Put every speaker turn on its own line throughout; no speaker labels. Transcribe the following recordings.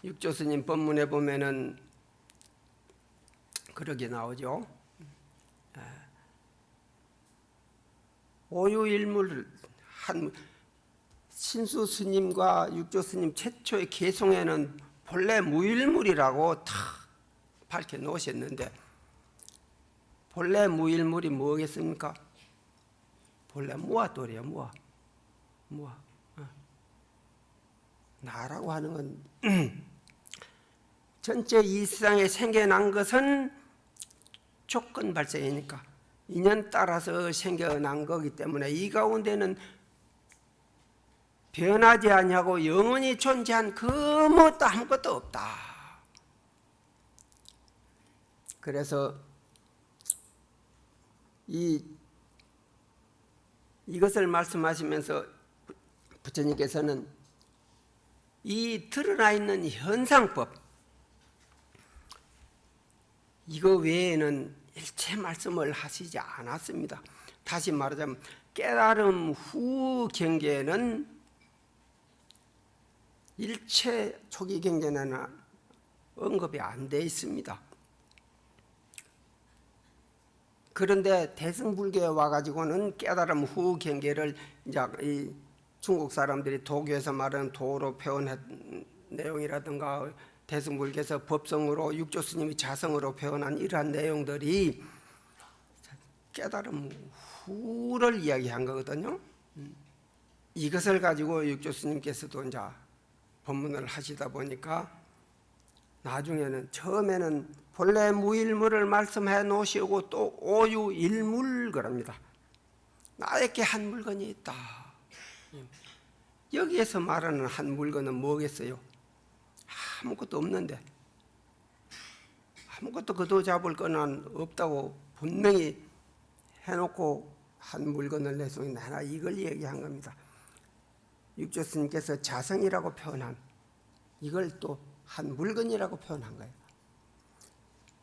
육조스님 법문에 보면은 그러게 나오죠. 오유일물 한 신수 스님과 육조 스님 최초의 개송에는 본래 무일물이라고 다 밝혀 놓으셨는데, 본래 무일물이 뭐겠습니까? 본래 무아돌이에요. 무아. 나라고 하는 건 전체 이 세상에 생겨난 것은 조건 발생이니까 인연 따라서 생겨난 거기 때문에 이 가운데는 변하지 아니하고 영원히 존재한 그 무엇도 아무것도 없다. 그래서 이것을 말씀하시면서 부처님께서는 이 드러나 있는 현상법, 이거 외에는 일체 말씀을 하시지 않았습니다. 다시 말하자면 깨달음 후 경계는 일체 초기 경계는 언급이 안 돼 있습니다. 그런데 대승불교에 와가지고는 깨달음 후 경계를 이제 이 중국 사람들이 도교에서 말하는 도로 표현한 내용이라든가 대승불교에서 법성으로 육조 스님이 자성으로 표현한 이러한 내용들이 깨달음 후를 이야기한 거거든요. 이것을 가지고 육조 스님께서도 이제 법문을 하시다 보니까 나중에는 처음에는 본래 무일물을 말씀해 놓으시고 또 오유일물 그럽니다. 나에게 한 물건이 있다. 여기에서 말하는 한 물건은 뭐겠어요? 아무것도 없는데, 아무것도 거둬 잡을 거는 없다고 분명히 해놓고 한 물건을 내세우니 하나 이걸 얘기한 겁니다. 육조 스님께서 자성이라고 표현한 이걸 또 한 물건이라고 표현한 거예요.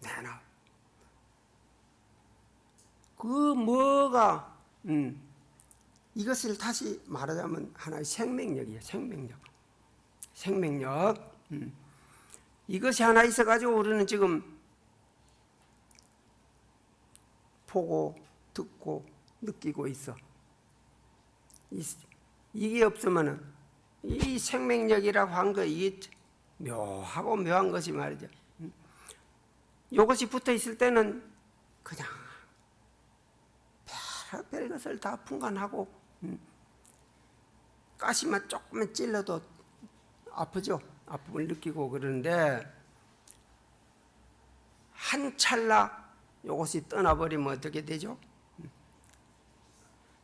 내놔. 그 뭐가 이것을 다시 말하자면 하나의 생명력이에요. 생명력. 이것이 하나 있어가지고 우리는 지금 보고 듣고 느끼고 있어. 이게 없으면은 이 생명력이라고 한 거 이게 묘하고 묘한 것이 말이죠. 이것이 붙어 있을 때는 그냥 별 것을 다 분간하고 가시만 조금만 찔러도 아프죠. 아픔을 느끼고 그러는데 한 찰나 이것이 떠나버리면 어떻게 되죠?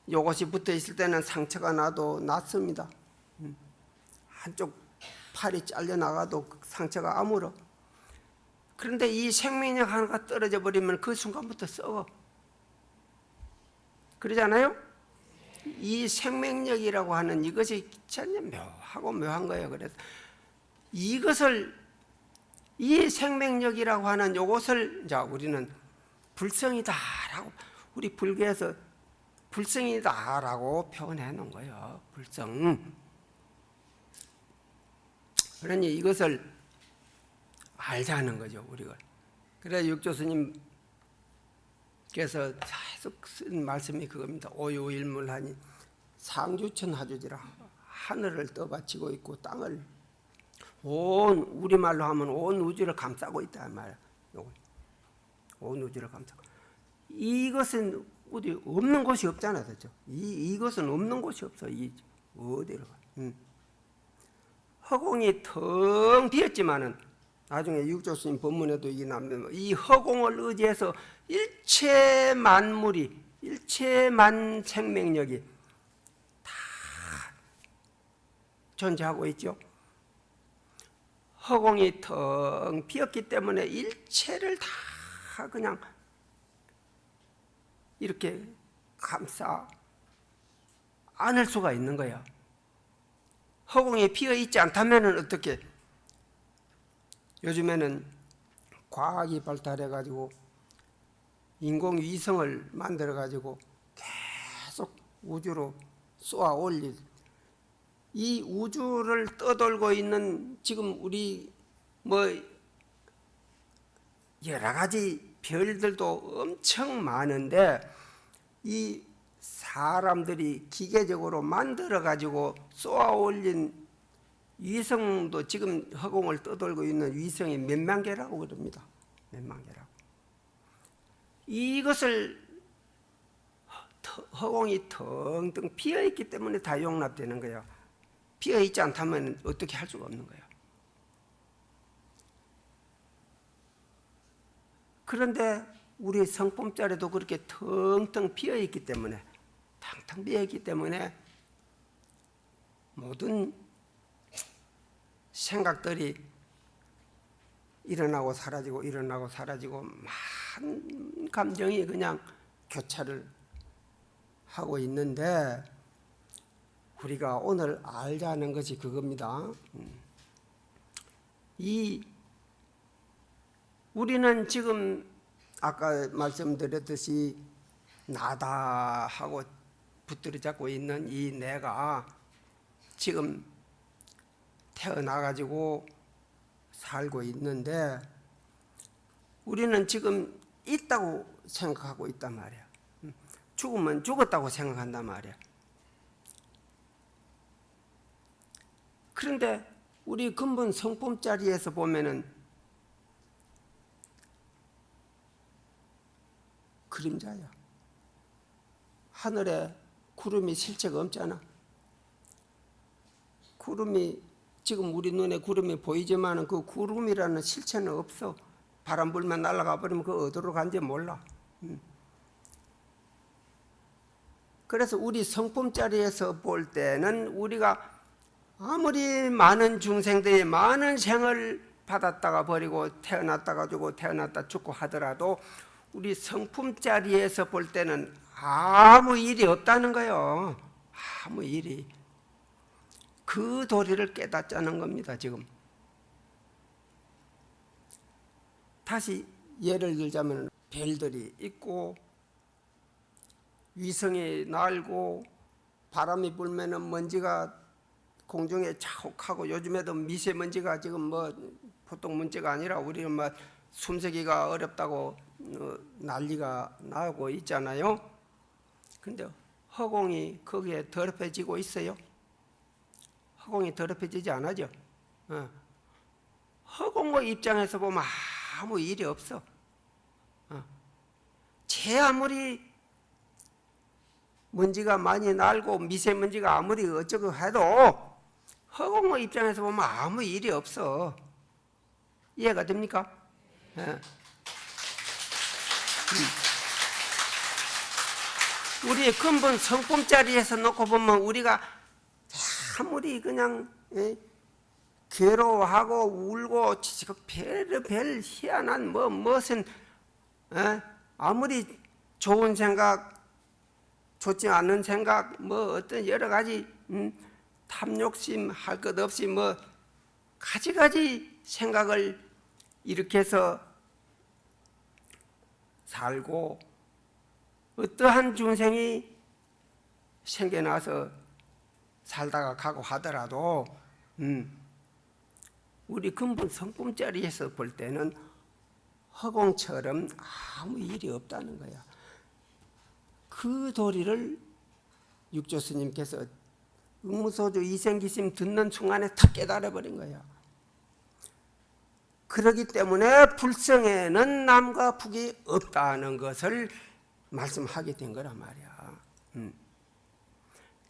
이것이 붙어 있을 때는 상처가 나도 낫습니다. 한쪽 팔이 잘려나가도 상처가 아물어. 그런데 이 생명력 하나가 떨어져 버리면 그 순간부터 썩어. 그러잖아요? 이 생명력이라고 하는 이것이 전혀 묘하고 묘한 거예요. 그래서 이것을, 이 생명력이라고 하는 이것을 이제 우리는 불성이다라고, 우리 불교에서 불성이다라고 표현해 놓은 거예요. 불성. 그러니 이것을 알자는 거죠, 우리가. 그래서 육조 스님께서 계속 쓴 말씀이 그겁니다. 오유일물하니 상주천하주지라. 하늘을 떠받치고 있고 땅을 우리말로 하면 온 우주를 감싸고 있다 말이야. 온 우주를 감싸고. 이것은 어디 없는 곳이 없잖아요, 그렇죠? 이것은 없는 곳이 없어. 어디로 가? 허공이 텅 비었지만은 나중에 육조 스님 법문에도 이게 나옵니다. 이 허공을 의지해서 일체 만물이, 일체 만 생명력이 다 존재하고 있죠. 허공이 텅 비었기 때문에 일체를 다 그냥 이렇게 감싸 안을 수가 있는 거예요. 허공이 비어 있지 않다면 어떻게? 요즘에는 과학이 발달해가지고 인공위성을 만들어가지고 계속 우주로 쏘아 올릴, 이 우주를 떠돌고 있는 지금 우리 뭐 여러 가지 별들도 엄청 많은데 이 사람들이 기계적으로 만들어 가지고 쏘아 올린 위성도 지금 허공을 떠돌고 있는 위성이 몇만 개라고 그럽니다. 몇만 개라고. 이것을 허공이 텅텅 비어 있기 때문에 다 용납되는 거예요. 비어 있지 않다면 어떻게 할 수가 없는 거예요. 그런데 우리 성품자리도 그렇게 텅텅 비어 있기 때문에, 텅텅 비어 있기 때문에 모든 생각들이 일어나고 사라지고 일어나고 사라지고 많은 감정이 그냥 교차를 하고 있는데, 우리가 오늘 알자는 것이 그겁니다. 우리는 지금 아까 말씀드렸듯이 나다 하고 붙들어 잡고 있는 이 내가 지금 태어나가지고 살고 있는데, 우리는 지금 있다고 생각하고 있단 말이야. 죽으면 죽었다고 생각한단 말이야. 그런데 우리 근본 성품 자리에서 보면은 그림자야. 하늘에 구름이 실체가 없잖아. 구름이 지금 우리 눈에 구름이 보이지만 그 구름이라는 실체는 없어. 바람 불면 날아가 버리면 그 어디로 간지 몰라. 그래서 우리 성품 자리에서 볼 때는 우리가 아무리 많은 중생들이 많은 생을 받았다가 버리고 태어났다가 죽고 태어났다 죽고 하더라도 우리 성품 자리에서 볼 때는 아무 일이 없다는 거예요. 아무 일이. 그 도리를 깨닫자는 겁니다. 지금 다시 예를 들자면 별들이 있고 위성이 날고 바람이 불면은 먼지가 공중에 자욱하고, 요즘에도 미세먼지가 지금 뭐 보통 문제가 아니라 우리는 뭐 숨쉬기가 어렵다고 난리가 나고 있잖아요. 근데 허공이 거기에 더럽혀지고 있어요. 허공이 더럽혀지지 않아죠. 허공의 입장에서 보면 아무 일이 없어. 제 아무리 먼지가 많이 날고 미세먼지가 아무리 어쩌고 해도 허공의 입장에서 보면 아무 일이 없어. 이해가 됩니까? 우리의 근본 성품 자리에서 놓고 보면 우리가 아무리 그냥 괴로워하고 울고 별 희한한 무슨 아무리 좋은 생각, 좋지 않은 생각, 뭐 어떤 여러 가지 탐욕심 할 것 없이 뭐 가지가지 생각을 일으켜서 살고, 어떠한 중생이 생겨나서 살다가 가고 하더라도 우리 근본 성품 자리에서 볼 때는 허공처럼 아무 일이 없다는 거야. 그 도리를 육조 스님께서 응무소주 이생기심 듣는 순간에 탁 깨달아 버린 거야. 그렇기 때문에 불성에는 남과 북이 없다는 것을 말씀하게 된 거란 말이야.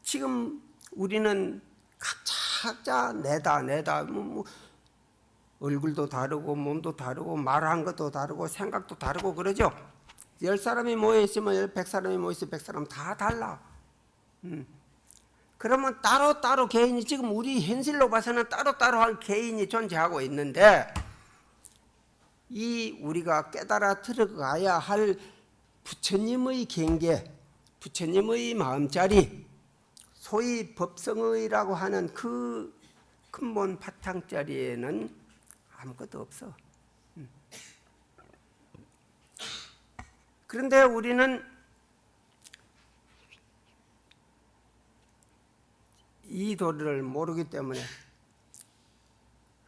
지금 우리는 각자 내다 뭐 얼굴도 다르고 몸도 다르고 말한 것도 다르고 생각도 다르고 그러죠. 10사람이 모여있으면 100사람이 모여있으면 100사람 다 달라. 그러면 따로따로 개인이, 지금 우리 현실로 봐서는 따로따로 한 개인이 존재하고 있는데, 이 우리가 깨달아 들어가야 할 부처님의 경계, 부처님의 마음자리, 소위 법성의라고 하는 그 근본 바탕자리에는 아무것도 없어. 그런데 우리는 이 도리를 모르기 때문에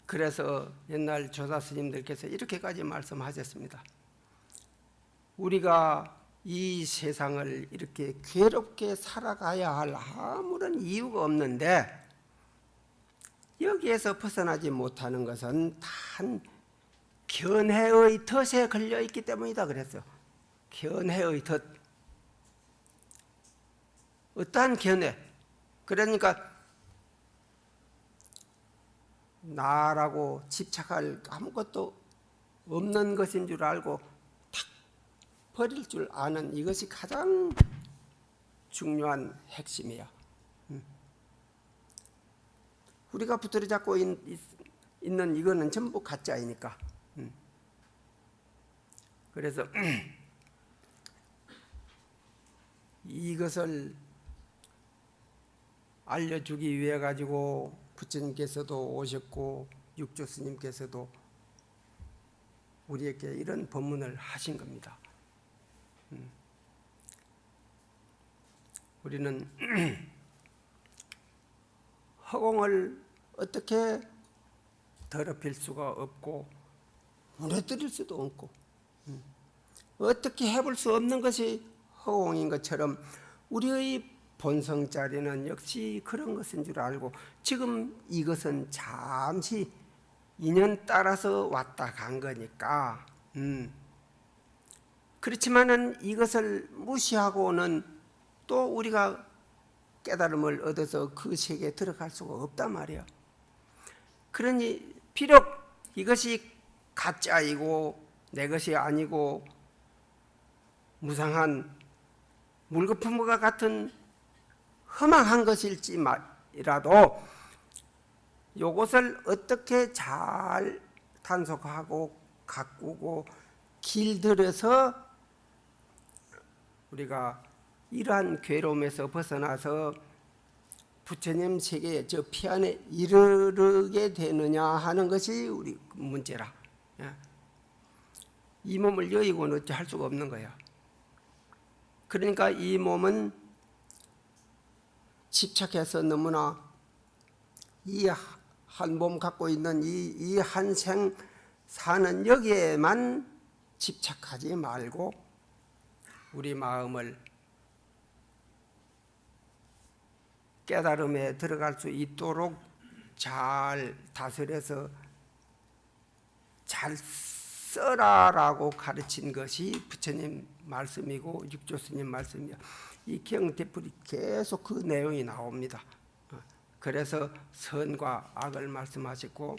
그래서 옛날 조사 스님들께서 이렇게까지 말씀하셨습니다. 우리가 이 세상을 이렇게 괴롭게 살아가야 할 아무런 이유가 없는데 여기에서 벗어나지 못하는 것은 단 견해의 덫에 걸려 있기 때문이다 그랬어요. 견해의 덫. 어떠한 견해? 그러니까 나라고 집착할 아무것도 없는 것인 줄 알고 탁 버릴 줄 아는 이것이 가장 중요한 핵심이야. 우리가 붙들어 잡고 있는 이거는 전부 가짜이니까. 그래서 이것을 알려주기 위해 가지고 부처님께서도 오셨고 육조 스님께서도 우리에게 이런 법문을 하신 겁니다. 우리는 허공을 어떻게 더럽힐 수가 없고 무너뜨릴 수도 없고 어떻게 해볼 수 없는 것이 허공인 것처럼 우리의 본성자리는 역시 그런 것인 줄 알고 지금 이것은 잠시 인연 따라서 왔다 간 거니까 그렇지만은 이것을 무시하고는 또 우리가 깨달음을 얻어서 그 세계에 들어갈 수가 없단 말이야. 그러니 비록 이것이 가짜이고 내 것이 아니고 무상한 물거품과 같은 허망한 것일지라도 이것을 어떻게 잘 단속하고 가꾸고 길들여서 우리가 이러한 괴로움에서 벗어나서 부처님 세계의 저 피안에 이르게 되느냐 하는 것이 우리 문제라. 이 몸을 여의고는 어찌 할 수가 없는 거야. 그러니까 이 몸은 집착해서 너무나 이 한 몸 갖고 있는 이 한 생 사는 여기에만 집착하지 말고 우리 마음을 깨달음에 들어갈 수 있도록 잘 다스려서 잘 써라라고 가르친 것이 부처님 말씀이고 육조스님 말씀이야. 이 경대풀이 계속 그 내용이 나옵니다. 그래서 선과 악을 말씀하셨고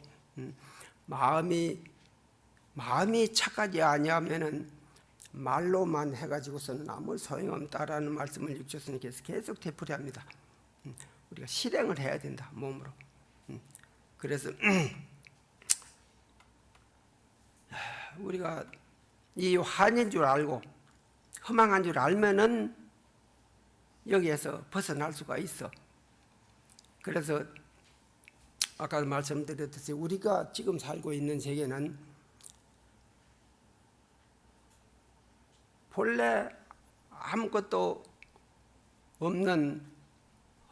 마음이 착하지 아니하면은 말로만 해가지고서는 아무 소용없다라는 말씀을 육조스님께서 계속 되풀이합니다. 우리가 실행을 해야 된다 몸으로. 그래서 우리가 이 환인 줄 알고 허망한 줄 알면은 여기에서 벗어날 수가 있어. 그래서 아까 말씀드렸듯이 우리가 지금 살고 있는 세계는 본래 아무것도 없는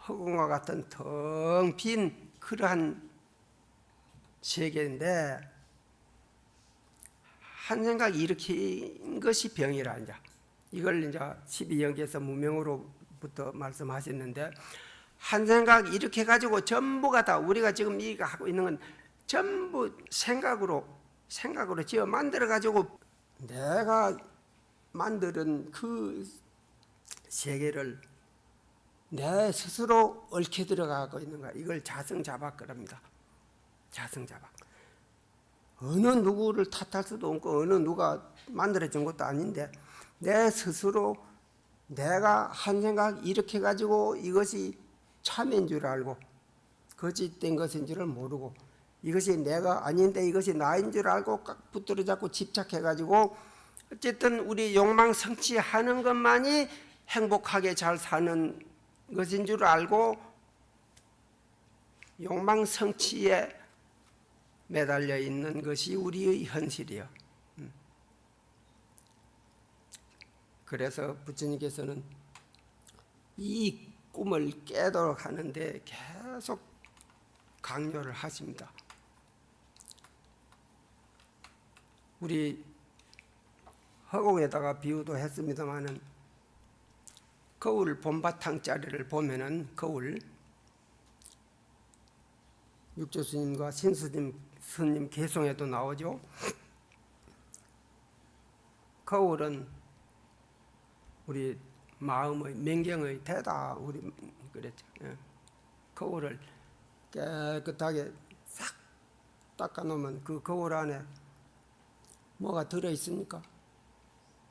허공과 같은 텅 빈 그러한 세계인데 한 생각 일으킨 것이 병이라. 이걸 이제 12연계에서 무명으로부터 말씀하셨는데 한 생각 이렇게 가지고 전부가 다 우리가 지금 이거 하고 있는 건 전부 생각으로 지어 만들어 가지고 내가 만드는 그 세계를 내 스스로 얽혀 들어가고 있는 거야. 이걸 자성자박 그럽니다. 자성자박. 어느 누구를 탓할 수도 없고 어느 누가 만들어준 것도 아닌데 내 스스로 내가 한 생각 이렇게 가지고 이것이 참인 줄 알고 거짓된 것인 줄을 모르고 이것이 내가 아닌데 이것이 나인 줄 알고 꽉 붙들어 잡고 집착해 가지고 어쨌든 우리 욕망 성취하는 것만이 행복하게 잘 사는 것인 줄 알고 욕망 성취에 매달려 있는 것이 우리의 현실이요. 그래서 부처님께서는 이 꿈을 깨도록 하는데 계속 강요를 하십니다. 우리 허공에다가 비유도 했습니다마는 거울 봄바탕짜리를 보면은 거울 육조 스님과 신스님 개송에도 나오죠. 거울은 우리 마음의 맹경의 대다 우리 그랬죠. 거울을 깨끗하게 싹 닦아놓으면 그 거울 안에 뭐가 들어 있습니까?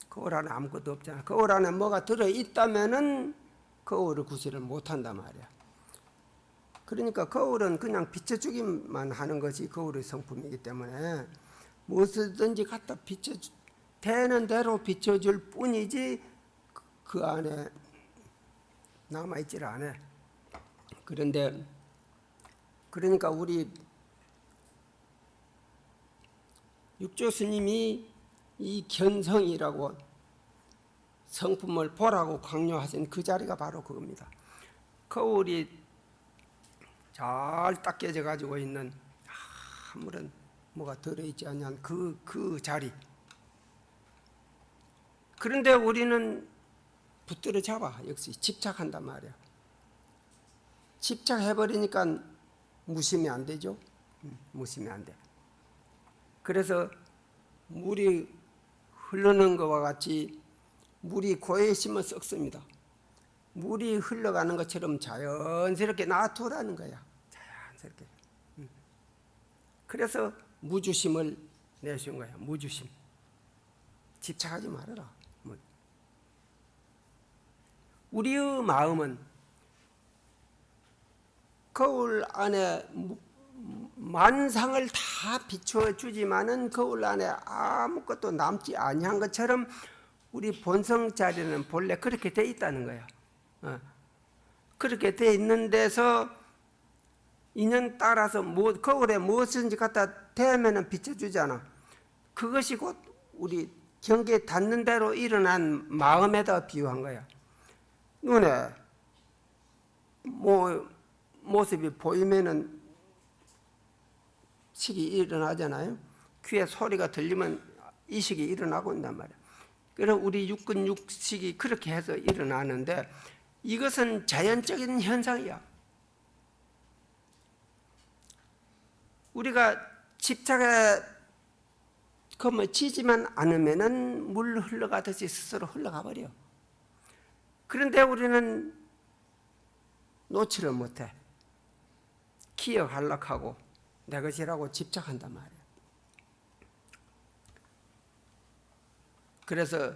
거울 안에 아무것도 없잖아. 거울 안에 뭐가 들어 있다면은 거울을 구실을 못한단 말이야. 그러니까 거울은 그냥 비춰주기만 하는 것이 거울의 성품이기 때문에 무엇이든지 갖다 되는 대로 비춰줄 뿐이지 그 안에 남아있질 않아. 그러니까 우리 육조 스님이 이 견성이라고 성품을 보라고 강요하신 그 자리가 바로 그겁니다. 거울이 잘 닦여져 가지고 있는 아무런 뭐가 들어있지 않는 그 자리. 그런데 우리는 붙들어 잡아. 역시 집착한단 말이야. 집착해버리니까 무심이 안 되죠. 무심이 안 돼. 그래서 물이 흐르는 것과 같이 물이 고에 있으면 썩습니다. 물이 흘러가는 것처럼 자연스럽게 놔두라는 거야. 자연스럽게. 그래서 무주심을 내세운 거야. 무주심. 집착하지 말아라. 우리의 마음은 거울 안에 만상을 다 비춰주지만은 거울 안에 아무것도 남지 아니한 것처럼 우리 본성 자리는 본래 그렇게 돼 있다는 거야. 그렇게 돼 있는 데서 인연 따라서 거울에 무엇인지 갖다 대면은 비춰주잖아. 그것이 곧 우리 경계에 닿는 대로 일어난 마음에다 비유한 거야. 눈에 모습이 보이면은 식이 일어나잖아요. 귀에 소리가 들리면 이식이 일어나고 있단 말이야. 그래서 우리 육근 육식이 그렇게 해서 일어나는데 이것은 자연적인 현상이야. 우리가 집착에 치지만 않으면은 물 흘러가듯이 스스로 흘러가 버려. 그런데 우리는 놓지를 못해. 기억하려고 하고 내 것이라고 집착한단 말이야. 그래서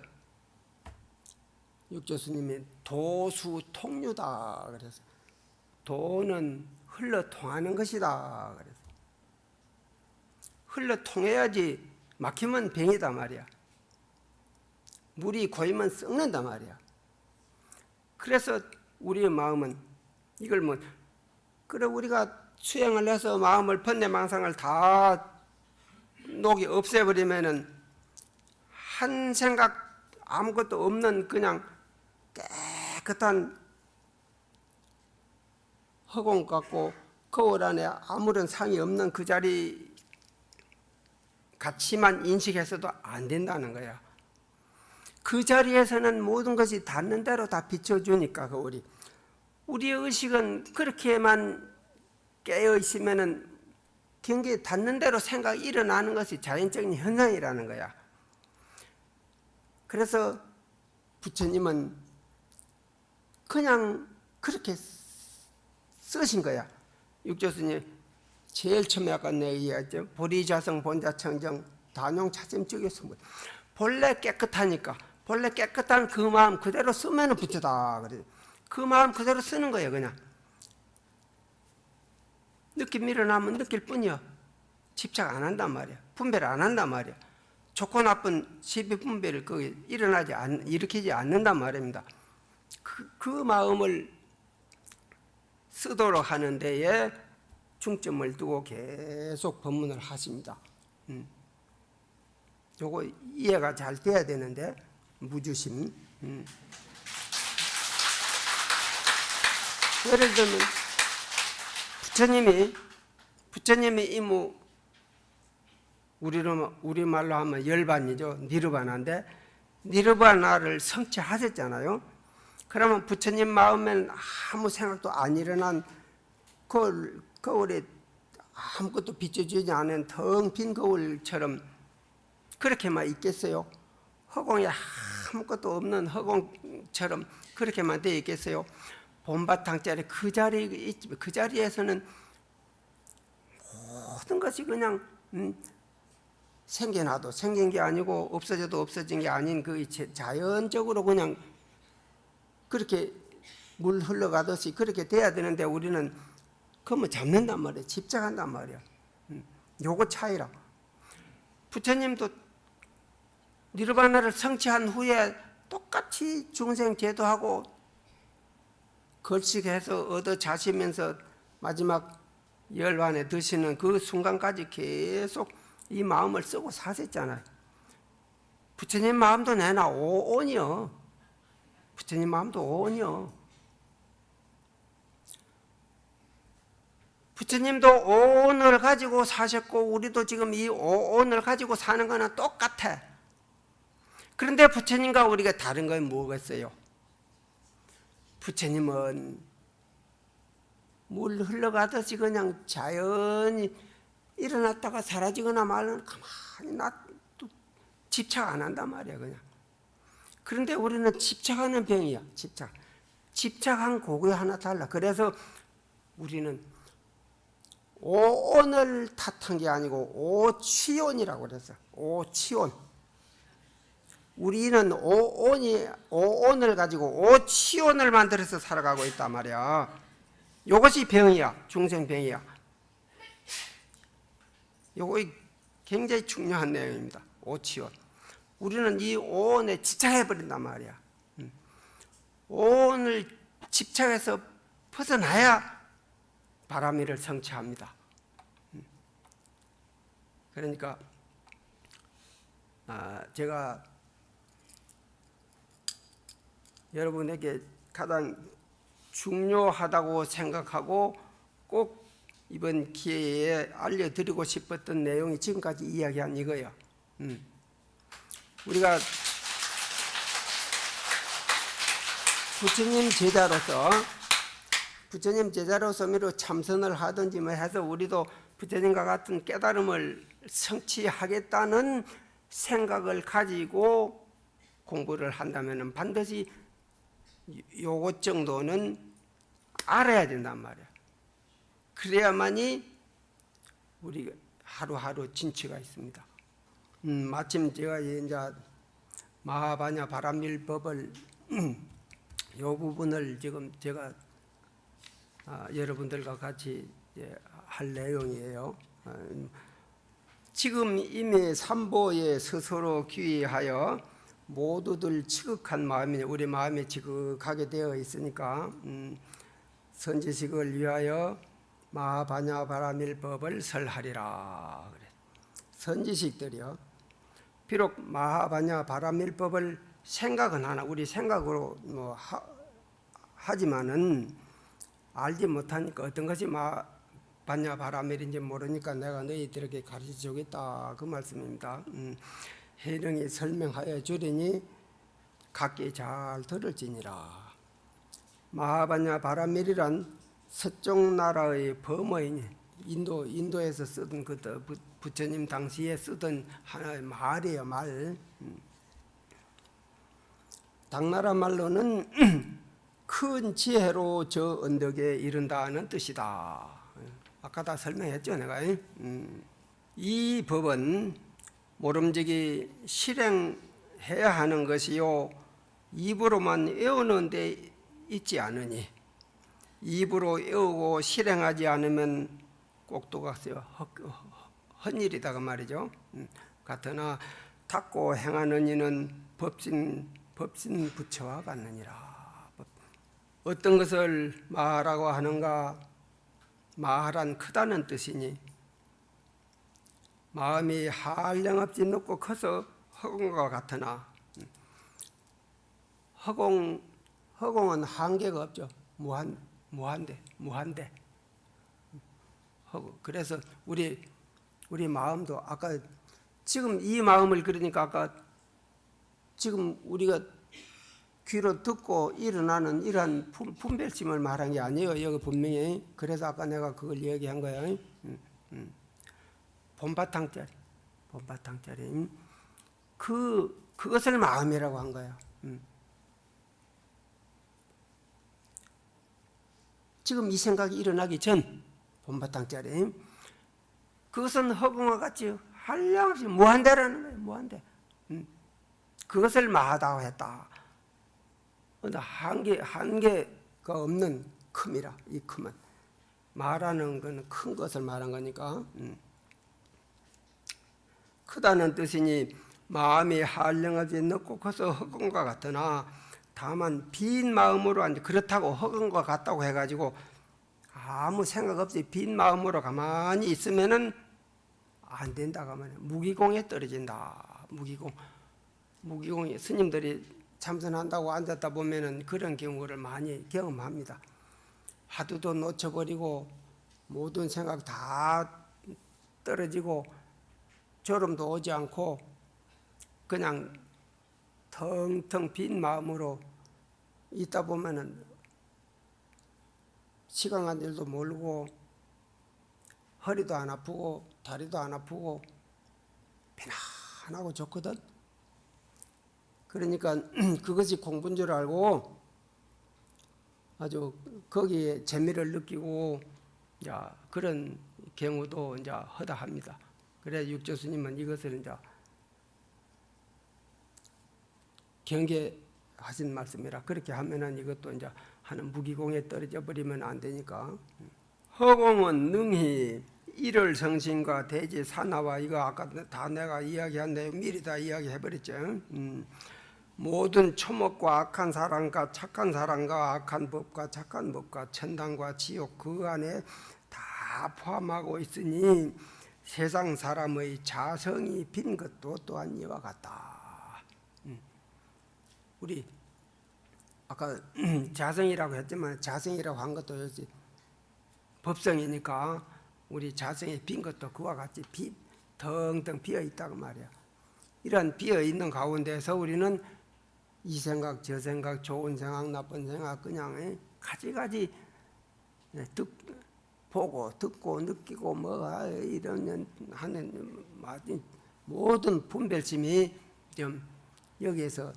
육조 스님이 도수통류다 그래서 도는 흘러 통하는 것이다 그래서 흘러 통해야지 막히면 병이다 말이야. 물이 고이면 썩는다 말이야. 그래서 우리의 마음은 이걸 그래 우리가 수행을 해서 마음을 번뇌망상을 다 녹이 없애버리면은 한 생각 아무것도 없는 그냥 깨끗한 허공 같고 거울 안에 아무런 상이 없는 그 자리 가치만 인식해서도 안 된다는 거야. 그 자리에서는 모든 것이 닿는 대로 다 비춰주니까 거울이. 우리의 의식은 그렇게만 깨어 있으면은 경계에 닿는 대로 생각이 일어나는 것이 자연적인 현상이라는 거야. 그래서 부처님은 그냥 그렇게 쓰신 거야. 육조스님 제일 처음에 아까 내가 얘기했죠. 보리자성 본자청정 단용차심적에서 본래 깨끗하니까 본래 깨끗한 그 마음 그대로 쓰면 부처다. 그래. 그 마음 그대로 쓰는 거예요. 그냥 느낌 일어나면 느낄 뿐이야. 집착 안 한단 말이야. 분별 안 한단 말이야. 좋고 나쁜 시비 분별을 일으키지 않는단 말입니다. 그 마음을 쓰도록 하는 데에 중점을 두고 계속 법문을 하십니다. 요거 이해가 잘 돼야 되는데 무주심. 예를 들면 부처님이 우리말로 하면 열반이죠. 니르바나인데 니르바나를 성취하셨잖아요. 그러면 부처님 마음엔 아무 생각도 안 일어난 거울에 아무것도 비춰주지 않은 텅 빈 거울처럼 그렇게만 있겠어요? 허공에 아무것도 없는 허공처럼 그렇게만 되어 있겠어요? 봄바탕짜리 그 자리에서는 모든 것이 그냥 생겨나도 생긴 게 아니고 없어져도 없어진 게 아닌 그 자연적으로 그냥 그렇게 물 흘러가듯이 그렇게 돼야 되는데 우리는 그러면 잡는단 말이에요. 집착한단 말이에요. 요거 차이라. 부처님도 니르바나를 성취한 후에 똑같이 중생 제도하고 걸식해서 얻어 자시면서 마지막 열반에 드시는 그 순간까지 계속 이 마음을 쓰고 사셨잖아요. 부처님 마음도 내나 오온이요. 부처님 마음도 오온이요. 부처님도 오온을 가지고 사셨고 우리도 지금 이 오온을 가지고 사는 거는 똑같아. 그런데 부처님과 우리가 다른 건 뭐겠어요? 부처님은 물 흘러가듯이 그냥 자연히 일어났다가 사라지거나 말은 가만히 놔도 집착 안 한단 말이야 그냥. 그런데 우리는 집착하는 병이야. 집착한 고구에 하나 달라. 그래서 우리는 오온을 탓한 게 아니고 오취온이라고 그랬어. 오취온. 우리는 오온을 가지고 오취온을 만들어서 살아가고 있단 말이야. 이것이 병이야. 중생병이야. 이거 굉장히 중요한 내용입니다. 오취온. 우리는 이 오온에 집착해버린단 말이야. 오온을 집착해서 벗어나야 바람이를 성취합니다. 그러니까 제가 여러분에게 가장 중요하다고 생각하고 꼭 이번 기회에 알려드리고 싶었던 내용이 지금까지 이야기한 이거예요. 우리가 부처님 제자로서 미로 참선을 하든지 뭐 해서 우리도 부처님과 같은 깨달음을 성취하겠다는 생각을 가지고 공부를 한다면 반드시 요것 정도는 알아야 된단 말이야. 그래야만이 우리가 하루하루 진치가 있습니다. 마침 제가 이제 마하바냐 바람일법을 요 부분을 지금 제가 여러분들과 같이 할 내용이에요. 지금 이미 삼보에 스스로 귀의하여 모두들 지극한 마음이 우리 마음이 지극하게 되어 있으니까 선지식을 위하여 마하바냐 바라밀법을 설하리라 그래. 선지식들이요. 비록 마하바냐 바라밀법을 생각은 하나 우리 생각으로 뭐 하지만은 알지 못하니까 어떤 것이 마하바냐 바라밀인지 모르니까 내가 너희들에게 가르쳐 주겠다 그 말씀입니다. 해령이 설명하여 주리니 각기 잘 들을지니라. 마하바냐 바라밀이란 서쪽 나라의 범어인 인도에서 쓰던 그 부처님 당시에 쓰던 하나의 말이에요. 말. 당나라 말로는 큰 지혜로 저 언덕에 이른다는 뜻이다. 아까 다 설명했죠, 내가. 이 법은 모름지기 실행해야 하는 것이요 입으로만 외우는 데 있지 않으니 입으로 외우고 실행하지 않으면 꼭두각시요 헛일이다 그 말이죠. 같으나 닦고 행하는 이는 법신 부처와 같느니라. 어떤 것을 마하라고 하는가? 마하란 크다는 뜻이니 마음이 한량없이 높고 커서 허공과 같으나 허공은 한계가 없죠. 무한대. 그래서 우리 마음도 아까 지금 이 마음을 그러니까 아까 지금 우리가 귀로 듣고 일어나는 이러한 분별심을 말한 게 아니에요. 여기 분명히. 그래서 아까 내가 그걸 얘기한 거예요. 본바탕짜리. 그것을 마음이라고 한 거예요. 지금 이 생각이 일어나기 전 본바탕짜리. 그것은 허공과 같이 한량없이 무한대라는 거예요. 무한대. 그것을 마하다고 했다. 한계가 없는 큼이라. 이 큼은 마라는 것은 큰 것을 말한 거니까. 크다는 뜻이니 마음이 한량없이 넓고 커서 허공과 같으나 다만 빈 마음으로 그렇다고 허공과 같다고 해가지고 아무 생각 없이 빈 마음으로 가만히 있으면은 안 된다고 하면 무기공에 떨어진다. 무기공이 스님들이 참선한다고 앉았다 보면은 그런 경우를 많이 경험합니다. 화두도 놓쳐버리고 모든 생각 다 떨어지고 졸음도 오지 않고 그냥 텅텅 빈 마음으로 있다 보면은 시간 간 줄도 모르고 허리도 안 아프고 다리도 안 아프고 편안하고 좋거든. 그러니까 그것이 공부인 줄 알고 아주 거기에 재미를 느끼고 이제 그런 경우도 이제 허다합니다. 그래 육조스님은 이것을 이제 경계하신 말씀이라 그렇게 하면은 이것도 이제 하는 무기공에 떨어져 버리면 안 되니까. 허공은 능히 일월 성신과 대지 산하와 이거 아까 다 내가 이야기한 내용 미리 다 이야기해 버렸죠. 모든 초목과 악한 사람과 착한 사람과 악한 법과 착한 법과 천당과 지옥 그 안에 다 포함하고 있으니 세상 사람의 자성이 빈 것도 또한 이와 같다. 우리 아까 자성이라고 했지만 자성이라고 한 것도 역시 법성이니까 우리 자성이 빈 것도 그와 같이 텅텅 비어 있다고 말이야. 이런 비어 있는 가운데서 우리는 이 생각 저 생각 좋은 생각 나쁜 생각 그냥 가지가지 보고 듣고 느끼고 뭐 이런 하는 모든 분별심이 좀 여기에서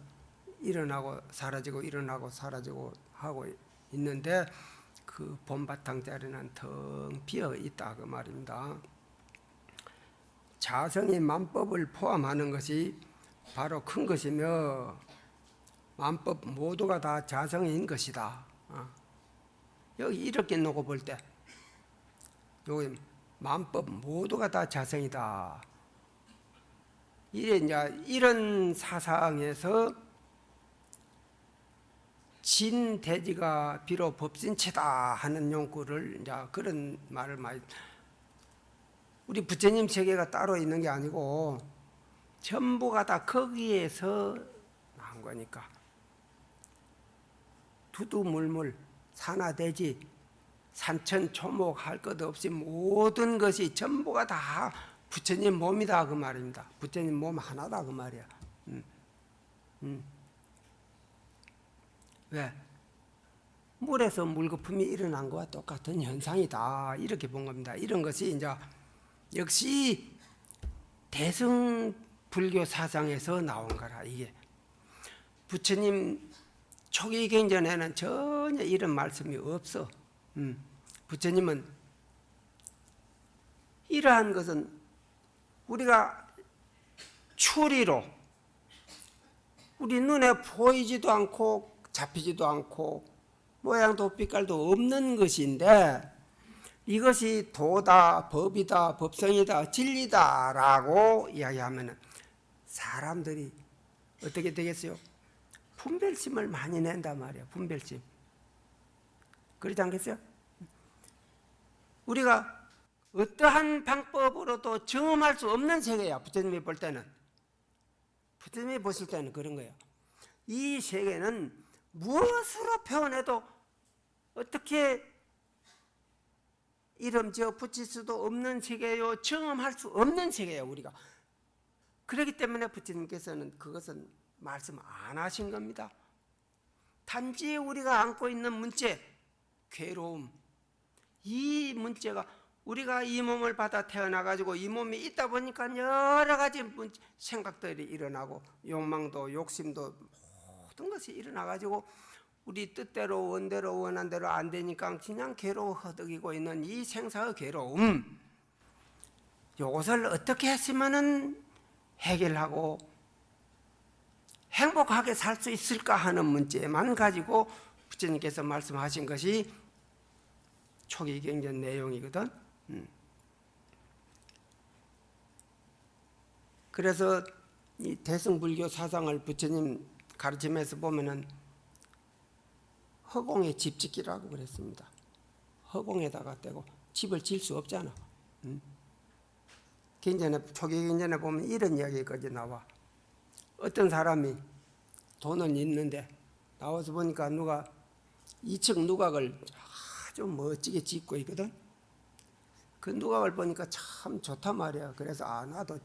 일어나고 사라지고 하고 있는데 그 본바탕자리는 텅 비어 있다 그 말입니다. 자성이 만법을 포함하는 것이 바로 큰 것이며 만법 모두가 다 자성인 것이다. 여기 이렇게 놓고 볼 때 여기 만법 모두가 다 자성이다. 이런 사상에서 진대지가 비록 법신체다 하는 용구를 이제 그런 말을 많이 우리 부처님 세계가 따로 있는 게 아니고 전부가 다 거기에서 나온 거니까 두두물물 산하대지 산천초목 할 것 없이 모든 것이 전부가 다 부처님 몸이다 그 말입니다. 부처님 몸 하나다 그 말이야. 왜? 물에서 물거품이 일어난 것과 똑같은 현상이다 이렇게 본 겁니다. 이런 것이 이제 역시 대승불교 사상에서 나온 거라. 이게 부처님 초기 경전에는 전혀 이런 말씀이 없어. 부처님은 이러한 것은 우리가 추리로 우리 눈에 보이지도 않고 잡히지도 않고 모양도 빛깔도 없는 것인데 이것이 도다, 법이다, 법성이다, 진리다라고 이야기하면 사람들이 어떻게 되겠어요? 분별심을 많이 낸단 말이에요. 분별심. 그렇지 않겠어요? 우리가 어떠한 방법으로도 경험할 수 없는 세계야. 부처님이 볼 때는. 부처님이 보실 때는 그런 거예요. 이 세계는 무엇으로 표현해도 어떻게 이름 지어 붙일 수도 없는 세계요. 경험할 수 없는 세계예요. 우리가 그렇기 때문에 부처님께서는 그것은 말씀 안 하신 겁니다. 단지 우리가 안고 있는 문제, 괴로움, 이 문제가 우리가 이 몸을 받아 태어나가지고 이 몸이 있다 보니까 여러 가지 생각들이 일어나고 욕망도 욕심도 모든 것이 일어나가지고 우리 뜻대로 원대로 원한 대로 안 되니까 그냥 괴로워 허덕이고 있는 이 생사의 괴로움, 이것을 어떻게 했으면 해결하고 행복하게 살 수 있을까 하는 문제만 가지고 부처님께서 말씀하신 것이 초기경전 내용이거든. 그래서 이 대승불교 사상을 부처님 가르침에서 보면은 허공에 집 짓기라고 그랬습니다. 허공에다가 떼고 집을 질 수 없잖아. 초기경전에 보면 이런 이야기까지 나와. 어떤 사람이 돈은 있는데 나와서 보니까 누가 2층 누각을 아주 멋지게 짓고 있거든. 그 누각을 보니까 참 좋단 말이야. 그래서 나도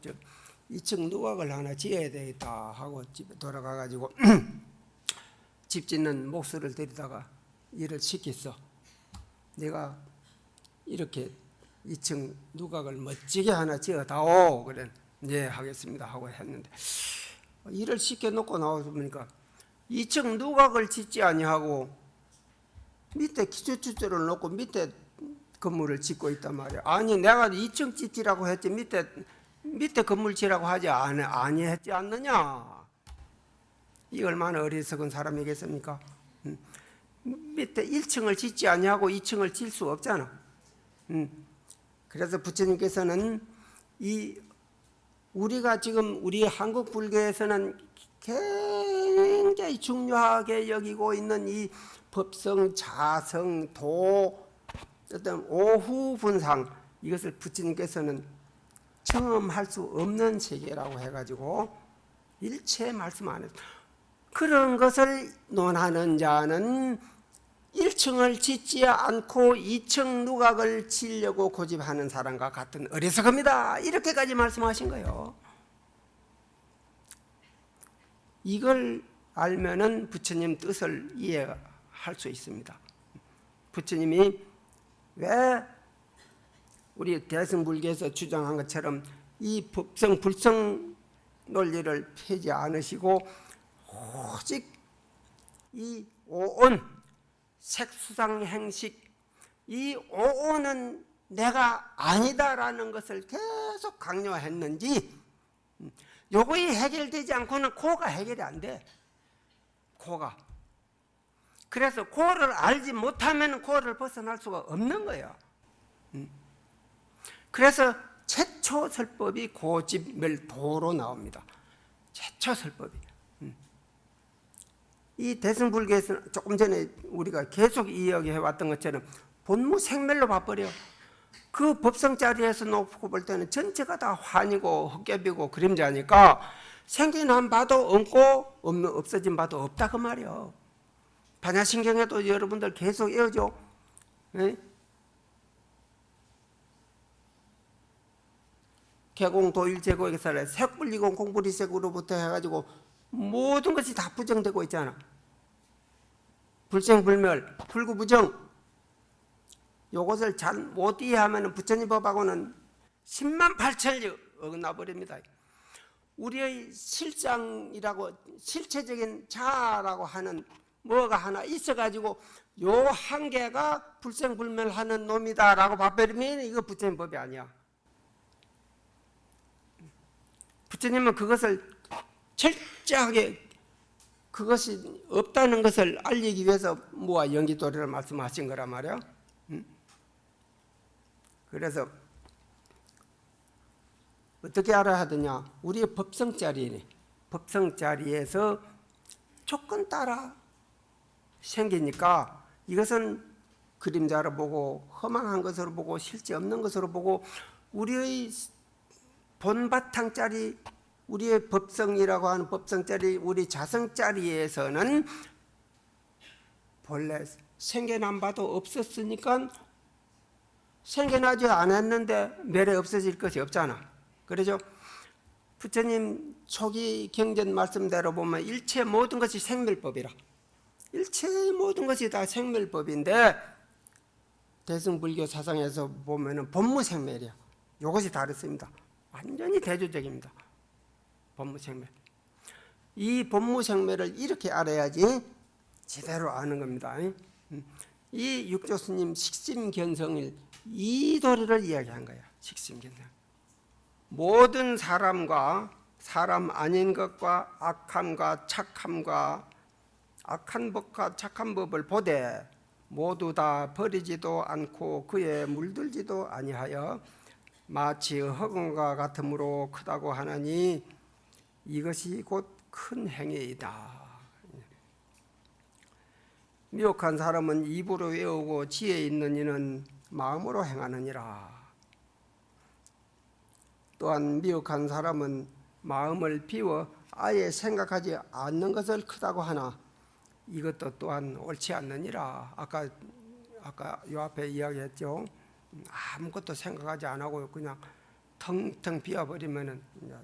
2층 누각을 하나 지어야 되겠다 하고 집에 돌아가가지고 집 짓는 목수를 데리다가 일을 시켰어. 내가 이렇게 2층 누각을 멋지게 하나 지어다오. 그래, 네 하겠습니다 하고 했는데 일을 시켜놓고 나와서 보니까 2층 누각을 짓지 아니하고 밑에 기초주조를 놓고 밑에 건물을 짓고 있단 말이야. 아니 내가 2층 짓지라고 했지 밑에 건물 지라고 하지 아니했지 않느냐. 이 얼마나 어리석은 사람이겠습니까? 밑에 1층을 짓지 아니하고 2층을 질 수 없잖아. 그래서 부처님께서는 우리가 지금 우리 한국 불교에서는 굉장히 중요하게 여기고 있는 이 법성, 자성, 도, 어떤 오후 분상, 이것을 부처님께서는 경험할 수 없는 세계라고 해가지고 일체 말씀 안 했어요. 그런 것을 논하는 자는 1층을 짓지 않고 2층 누각을 지려고 고집하는 사람과 같은 어리석음이다. 이렇게까지 말씀하신 거예요. 이걸 알면은 부처님 뜻을 이해할 수 있습니다. 부처님이 왜 우리 대승불교에서 주장한 것처럼 이 법성 불성 논리를 펴지 않으시고 오직 이 오온 색수상 행식, 이 오온은 내가 아니다라는 것을 계속 강요했는지 요거이 해결되지 않고는 코가 해결이 안 돼. 코가. 그래서 코를 알지 못하면 코를 벗어날 수가 없는 거예요. 그래서 최초 설법이 고집멸도로 나옵니다. 최초 설법이. 이 대승불교에서는 조금 전에 우리가 계속 이야기해왔던 것처럼 본무생멸로 봐버려. 그 법성 자리에서 놓고 볼 때는 전체가 다 환이고 헛개비고 그림자니까 생긴 한 바도 없고 없어진 바도 없다 그 말이요. 반야신경에도 여러분들 계속 이어져. 개공 도일 제고에서 색불이공 공불이색으로부터 해가지고 모든 것이 다 부정되고 있잖아. 불생불멸, 불구부정. 요것을 잘 못 이해하면 부처님 법하고는 10만 8천리 어긋나버립니다. 우리의 실상이라고 실체적인 자라고 하는 뭐가 하나 있어가지고 요 한계가 불생불멸하는 놈이다라고 봐버리면 이거 부처님 법이 아니야. 부처님은 그것을 철저하게 그것이 없다는 것을 알리기 위해서 무아 연기도리를 말씀하신 거란 말이야. 그래서 어떻게 알아야 하느냐. 우리의 법성자리네. 법성자리에서 조건 따라 생기니까 이것은 그림자로 보고 허망한 것으로 보고 실제 없는 것으로 보고 우리의 본바탕자리, 우리의 법성이라고 하는 법성자리, 우리 자성자리에서는 본래 생겨난 바도 없었으니까 생겨나지 않았는데 멸에 없어질 것이 없잖아. 그러죠? 부처님 초기 경전 말씀대로 보면 일체 모든 것이 생멸법이라. 일체 모든 것이 다 생멸법인데 대승불교 사상에서 보면은 법무생멸이야. 이것이 다르습니다. 완전히 대조적입니다. 법무생멸. 이 법무생멸을 이렇게 알아야지 제대로 아는 겁니다. 이 육조스님 식심견성일 이 도리를 이야기한 거야. 식심견성. 모든 사람과 사람 아닌 것과 악함과 착함과 악한 법과 착한 법을 보되 모두 다 버리지도 않고 그에 물들지도 아니하여 마치 허공과 같으므로 크다고 하나니 이것이 곧 큰 행위이다. 미혹한 사람은 입으로 외우고 지혜 있는 이는 마음으로 행하느니라. 또한 미혹한 사람은 마음을 비워 아예 생각하지 않는 것을 크다고 하나 이것도 또한 옳지 않느니라. 아까 요 앞에 이야기했죠. 아무것도 생각하지 안 하고 그냥 텅텅 비워버리면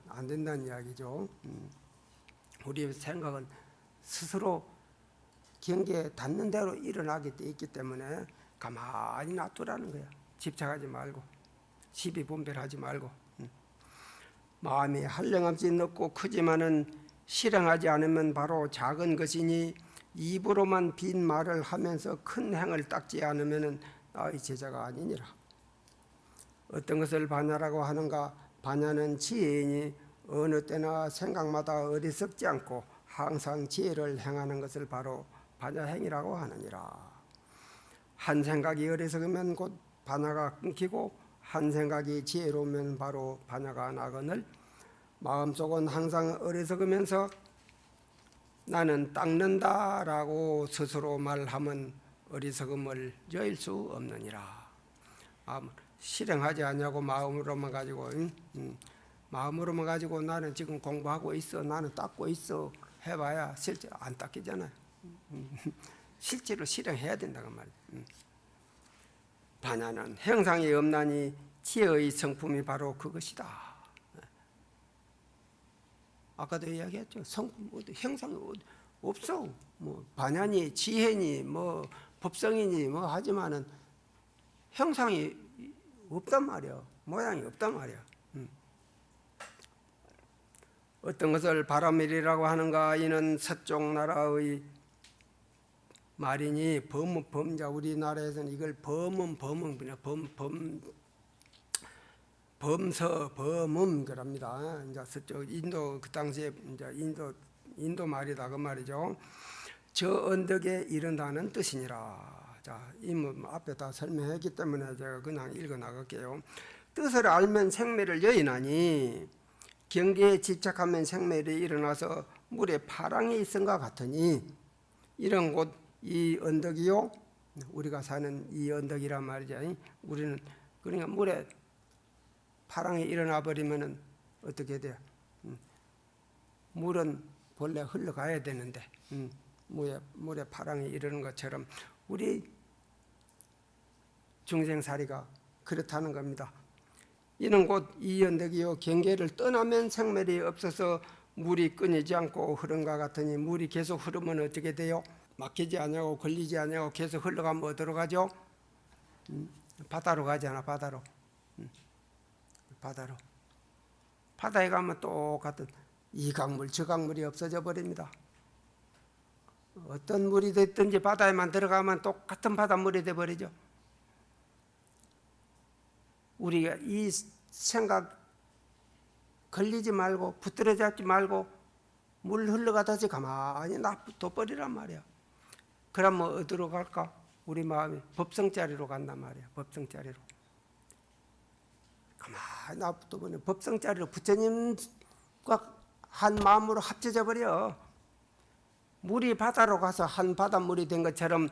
안 된다는 이야기죠. 우리의 생각은 스스로 경계에 닿는 대로 일어나게 돼 있기 때문에 가만히 놔두라는 거야. 집착하지 말고 시비 분별하지 말고. 마음이 한량없이 넓고 크지만은 실행하지 않으면 바로 작은 것이니 입으로만 빈 말을 하면서 큰 행을 닦지 않으면 나의 제자가 아니니라. 어떤 것을 반야라고 하는가? 반야는 지혜이니 어느 때나 생각마다 어리석지 않고 항상 지혜를 행하는 것을 바로 반야행이라고 하느니라. 한 생각이 어리석으면 곧 반야가 끊기고 한 생각이 지혜로우면 바로 반야가 나거늘 마음속은 항상 어리석으면서 나는 닦는다라고 스스로 말하면 어리석음을 여일 수 없느니라. 실행하지 않냐고 마음으로만 가지고 마음으로만 가지고 나는 지금 공부하고 있어, 나는 닦고 있어 해봐야 실제 안 닦이잖아요. 실제로 실행해야 된다고 말이에요. 반야는 형상이 없나니 지혜의 성품이 바로 그것이다. 아까도 이야기했죠. 성품 형상이 없어. 뭐 반야니 지혜니 뭐 법성이니 뭐 하지만은 형상이 없단 말이야. 모양이 없단 말이야. 어떤 것을 바라밀이라고 하는가? 이는 서쪽 나라의 말이니 범자 우리나라에서는 이걸 범음 그냥 범서 범음 그럽니다. 이제 서쪽 인도 그 당시에 이제 인도 말이다 그 말이죠. 저 언덕에 이른다는 뜻이니라. 자, 이 앞에 다 설명했기 때문에 제가 그냥 읽어 나갈게요. 뜻을 알면 생매를 여인하니 경계에 집착하면 생매를 일어나서 물에 파랑이 있은 것 같으니 이런 곳 이 언덕이요. 우리가 사는 이 언덕이란 말이죠. 우리는 그러니까 물에 파랑이 일어나 버리면은 어떻게 돼요? 물은 본래 흘러가야 되는데 물에 파랑이 일어나는 것처럼 우리 중생살이가 그렇다는 겁니다. 이는 곧 이 언덕이요 경계를 떠나면 생멸이 없어서 물이 끊이지 않고 흐른과 같으니 물이 계속 흐르면 어떻게 돼요? 막히지 않냐고 걸리지 않냐고 계속 흘러가면 어디로 가죠? 바다로 가잖아. 바다로. 바다에 가면 똑같은 이 강물 저 강물이 없어져 버립니다. 어떤 물이 됐든지 바다에만 들어가면 똑같은 바닷물이 돼버리죠. 우리가 이 생각 걸리지 말고 붙들어잡지 말고 물 흘러가듯이 가만히 놔둬버리란 말이야. 그러면 어디로 갈까? 우리 마음이 법성자리로 간단 말이야. 법성자리로 가만히 놔둬버리면 법성자리로 부처님과 한 마음으로 합쳐져 버려. 물이 바다로 가서 한 바닷물이 된 것처럼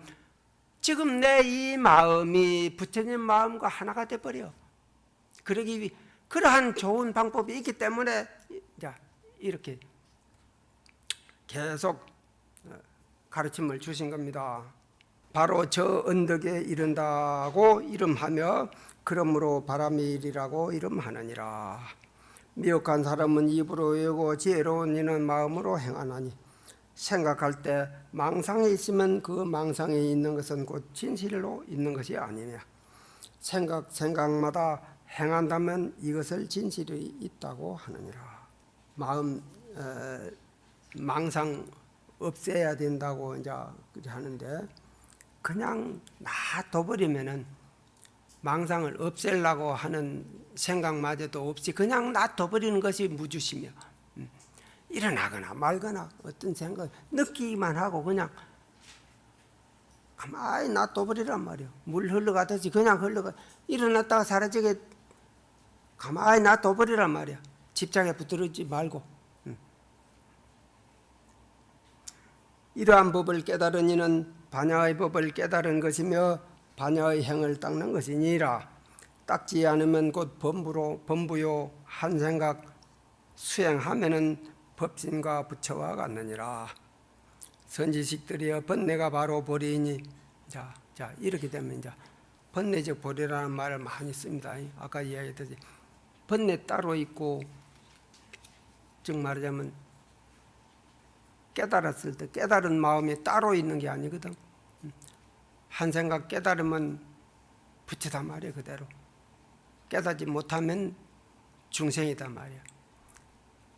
지금 내 이 마음이 부처님 마음과 하나가 돼버려. 그러한 좋은 방법이 있기 때문에 이렇게 계속 가르침을 주신 겁니다. 바로 저 언덕에 이른다고 이름하며 그러므로 바라밀이라고 이름하느니라. 미혹한 사람은 입으로 외우고 지혜로운 이는 마음으로 행하나니 생각할 때 망상이 있으면 그 망상에 있는 것은 곧 진실로 있는 것이 아니냐. 생각마다 행한다면 이것을 진실이 있다고 하느니라. 마음 망상 없애야 된다고 이제 하는데 그냥 놔둬버리면은 망상을 없애려고 하는 생각마저도 없이 그냥 놔둬버리는 것이 무주시며 일어나거나 말거나 어떤 생각 느끼기만 하고 그냥 가만히 놔둬버리란 말이에요. 물 흘러가듯이 그냥 흘러가 일어났다가 사라지게 가만히 놔둬버리란 말이야. 집착에 붙들지 말고. 이러한 법을 깨달은 이는 반야의 법을 깨달은 것이며 반야의 행을 닦는 것이니라. 닦지 않으면 곧 범부요 한 생각 수행하면은 법신과 부처와 같느니라. 선지식들이여 번뇌가 바로 보리이니 자 이렇게 되면 이제 번뇌적 보리라는 말을 많이 씁니다. 아까 이야기했듯이 번뇌 따로 있고 즉 말하자면 깨달았을 때 깨달은 마음이 따로 있는 게 아니거든. 한 생각 깨달으면 부처다 말이야. 그대로 깨닫지 못하면 중생이다 말이야.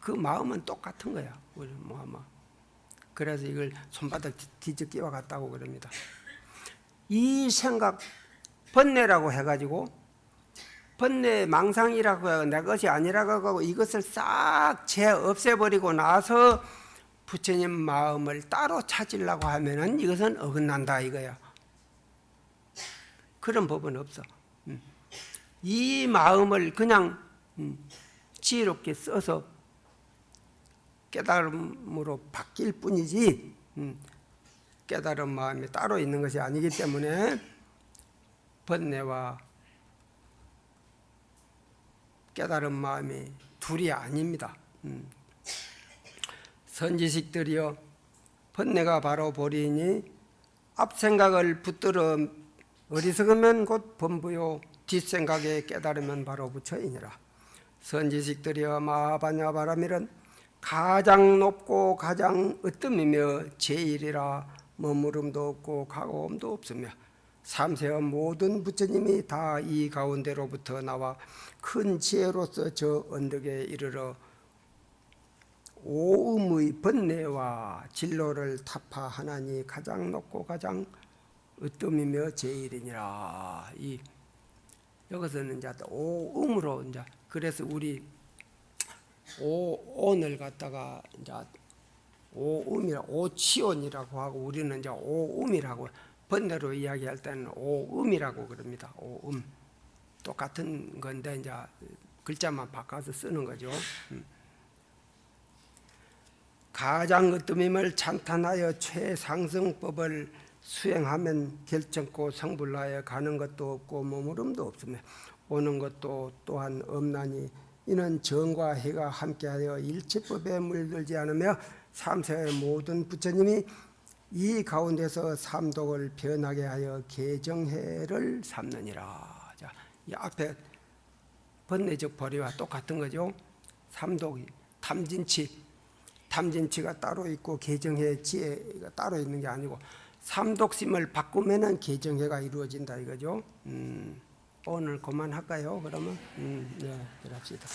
그 마음은 똑같은 거야. 우리 아마 그래서 이걸 손바닥 뒤집기와 같다고 그럽니다. 이 생각 번뇌라고 해가지고 번뇌 망상이라고 해서 내 것이 아니라고 하고 이것을 싹 없애버리고 나서 부처님 마음을 따로 찾으려고 하면은 이것은 어긋난다 이거야. 그런 법은 없어. 이 마음을 그냥 지혜롭게 써서 깨달음으로 바뀔 뿐이지 깨달은 마음이 따로 있는 것이 아니기 때문에 번뇌와 깨달은 마음이 둘이 아닙니다. 선지식들이여 번뇌가 바로 보리니 앞생각을 붙들어 어리석으면 곧 범부요 뒷생각에 깨달으면 바로 부처이니라. 선지식들이여 마하바냐 바라밀은 가장 높고 가장 으뜸이며 제일이라 머무름도 없고 가고움도 없으며 삼세의 모든 부처님이 다 이 가운데로부터 나와 큰 지혜로서 저 언덕에 이르러 오음의 번뇌와 진로를 타파하나니 가장 높고 가장 으뜸이며 제일이니라. 이 여기서는 이제 오음으로 이제 그래서 우리 오온을 갖다가 이제 오치온이라고 하고 우리는 이제 오음이라고 번뇌로 이야기할 때는 오음이라고 그럽니다. 오음 똑같은 건데 이제 글자만 바꿔서 쓰는 거죠. 가장 으뜸임을 찬탄하여 최상승법을 수행하면 결정코 성불하여 가는 것도 없고 머무름도 없으며 오는 것도 또한 없나니 이는 정과 해가 함께하여 일체법에 물들지 않으며 삼세의 모든 부처님이 이 가운데서 삼독을 변하게 하여 개정해를 삼느니라. 자, 이 앞에 번뇌적 보리와 똑같은 거죠. 삼독이 탐진치가 따로 있고 개정해 지혜가 따로 있는 게 아니고 삼독심을 바꾸면은 개정해가 이루어진다 이거죠. 오늘 그만할까요? 그러면 네, 그럽시다.